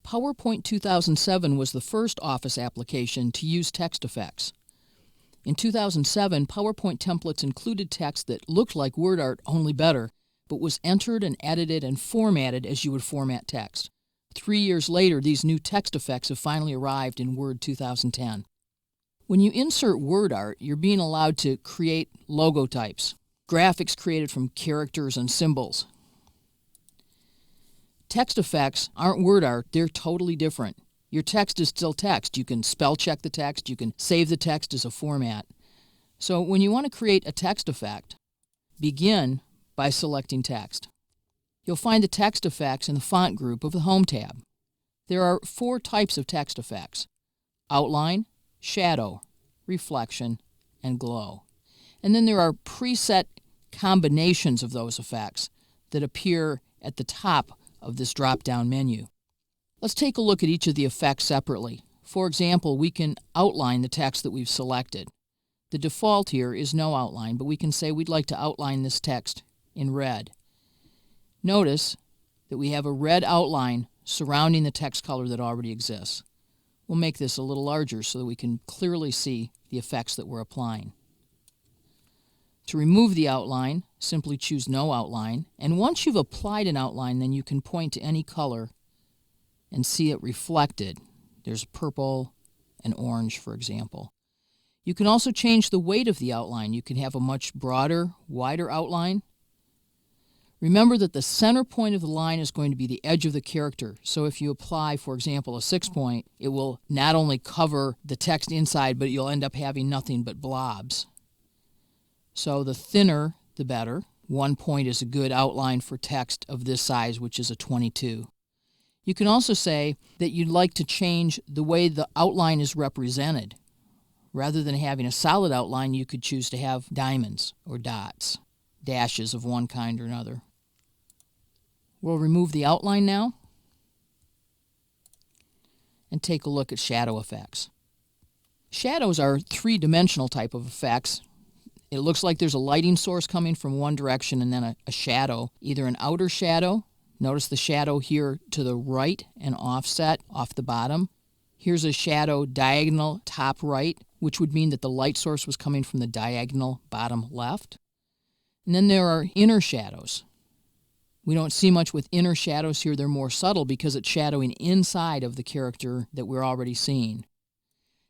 PowerPoint 2007 was the first Office application to use text effects. In 2007, PowerPoint templates included text that looked like WordArt, only better, but was entered and edited and formatted as you would format text. 3 years later, these new text effects have finally arrived in Word 2010. When you insert WordArt, you're being allowed to create logo types, graphics created from characters and symbols. Text effects aren't WordArt, they're totally different. Your text is still text. You can spell check the text, you can save the text as a format. So when you want to create a text effect, begin by selecting text. You'll find the text effects in the font group of the Home tab. There are 4 types of text effects: outline, shadow, reflection, and glow. And then there are preset combinations of those effects that appear at the top of this drop-down menu. Let's take a look at each of the effects separately. For example, we can outline the text that we've selected. The default here is no outline, but we can say we'd like to outline this text in red. Notice that we have a red outline surrounding the text color that already exists. We'll make this a little larger so that we can clearly see the effects that we're applying. To remove the outline, simply choose No Outline, and once you've applied an outline, then you can point to any color and see it reflected. There's purple and orange, for example. You can also change the weight of the outline. You can have a much broader, wider outline. Remember that the center point of the line is going to be the edge of the character. So if you apply, for example, a 6-point, it will not only cover the text inside, but you'll end up having nothing but blobs. So the thinner, the better. 1 point is a good outline for text of this size, which is a 22. You can also say that you'd like to change the way the outline is represented. Rather than having a solid outline, you could choose to have diamonds or dots, dashes of one kind or another. We'll remove the outline now and take a look at shadow effects. Shadows are 3-dimensional type of effects. It looks like there's a lighting source coming from one direction and then a shadow, either an outer shadow. Notice the shadow here to the right and offset off the bottom. Here's a shadow diagonal top right, which would mean that the light source was coming from the diagonal bottom left. And then there are inner shadows. We don't see much with inner shadows here. They're more subtle because it's shadowing inside of the character that we're already seeing.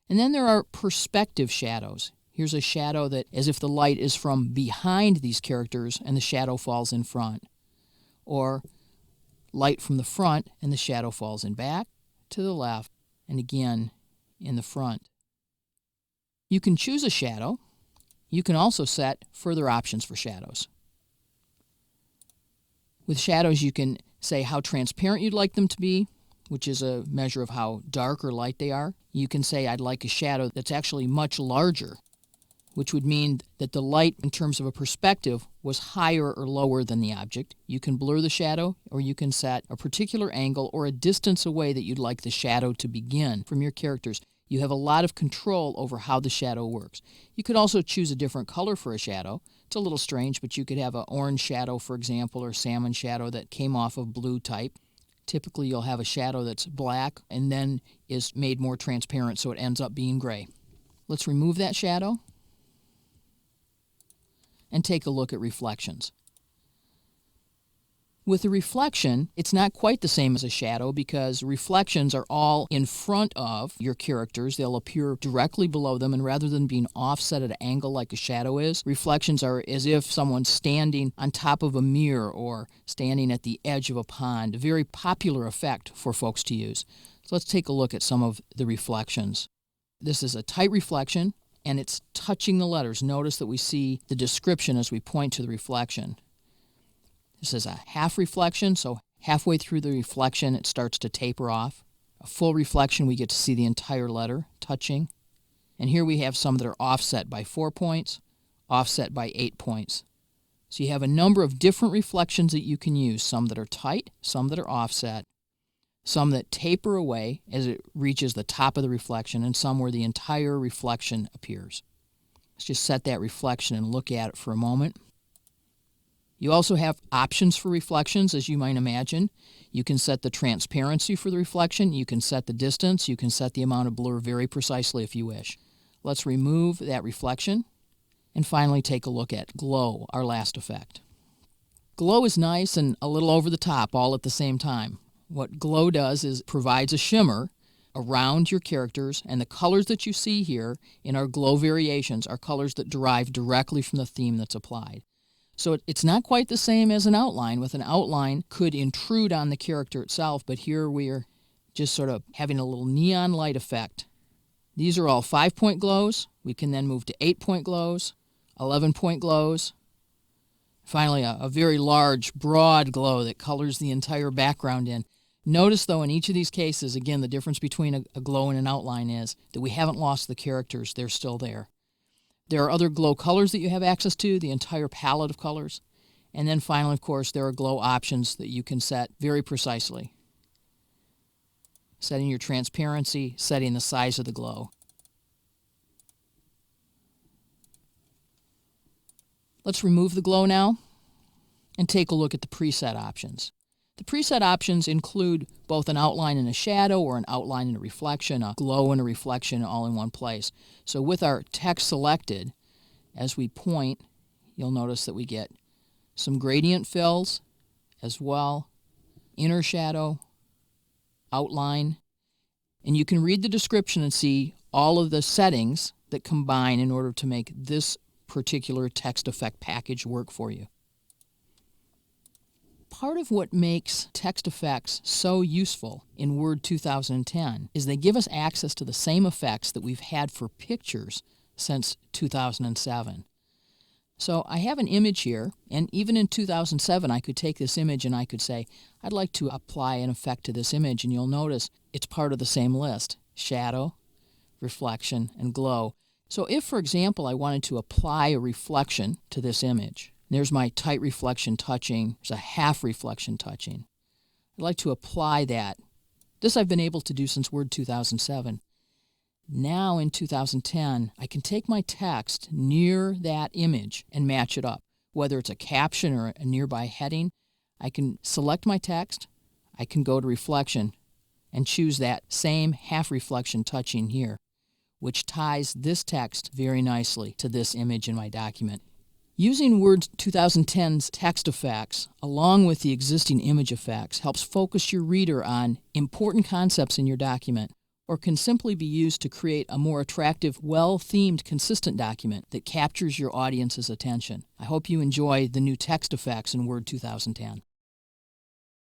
And then there are perspective shadows. Here's a shadow that as if the light is from behind these characters and the shadow falls in front. Or light from the front and the shadow falls in back, to the left, and again in the front. You can choose a shadow. You can also set further options for shadows. With shadows, you can say how transparent you'd like them to be, which is a measure of how dark or light they are. You can say I'd like a shadow that's actually much larger, which would mean that the light in terms of a perspective was higher or lower than the object. You can blur the shadow, or you can set a particular angle or a distance away that you'd like the shadow to begin from your characters. You have a lot of control over how the shadow works. You could also choose a different color for a shadow. It's a little strange, but you could have an orange shadow, for example, or salmon shadow that came off of blue type. Typically, you'll have a shadow that's black and then is made more transparent, so it ends up being gray. Let's remove that shadow and take a look at reflections. With a reflection, it's not quite the same as a shadow because reflections are all in front of your characters. They'll appear directly below them, and rather than being offset at an angle like a shadow is, reflections are as if someone's standing on top of a mirror or standing at the edge of a pond. A very popular effect for folks to use. So let's take a look at some of the reflections. This is a tight reflection, and it's touching the letters. Notice that we see the description as we point to the reflection. This is a half reflection, so halfway through the reflection it starts to taper off. A full reflection, we get to see the entire letter touching. And here we have some that are offset by 4 points, offset by 8 points. So you have a number of different reflections that you can use, some that are tight, some that are offset, some that taper away as it reaches the top of the reflection, and some where the entire reflection appears. Let's just set that reflection and look at it for a moment. You also have options for reflections, as you might imagine. You can set the transparency for the reflection, you can set the distance, you can set the amount of blur very precisely if you wish. Let's remove that reflection and finally take a look at glow, our last effect. Glow is nice and a little over the top all at the same time. What glow does is provides a shimmer around your characters, and the colors that you see here in our glow variations are colors that derive directly from the theme that's applied. So it's not quite the same as an outline. With an outline could intrude on the character itself, but here we're just sort of having a little neon light effect. These are all 5-point glows. We can then move to 8-point glows, 11-point glows. Finally, a very large, broad glow that colors the entire background in. Notice, though, in each of these cases, again, the difference between a glow and an outline is that we haven't lost the characters. They're still there. There are other glow colors that you have access to, the entire palette of colors. And then finally, of course, there are glow options that you can set very precisely. Setting your transparency, setting the size of the glow. Let's remove the glow now and take a look at the preset options. The preset options include both an outline and a shadow, or an outline and a reflection, a glow and a reflection all in one place. So with our text selected, as we point, you'll notice that we get some gradient fills as well, inner shadow, outline, and you can read the description and see all of the settings that combine in order to make this particular text effect package work for you. Part of what makes text effects so useful in Word 2010 is they give us access to the same effects that we've had for pictures since 2007. So I have an image here, and even in 2007 I could take this image and I could say, I'd like to apply an effect to this image, and you'll notice it's part of the same list: shadow, reflection, and glow. So if, for example, I wanted to apply a reflection to this image, there's my tight reflection touching, there's a half reflection touching. I'd like to apply that. This I've been able to do since Word 2007. Now in 2010, I can take my text near that image and match it up. Whether it's a caption or a nearby heading, I can select my text, I can go to reflection, and choose that same half reflection touching here, which ties this text very nicely to this image in my document. Using Word 2010's text effects, along with the existing image effects, helps focus your reader on important concepts in your document, or can simply be used to create a more attractive, well-themed, consistent document that captures your audience's attention. I hope you enjoy the new text effects in Word 2010.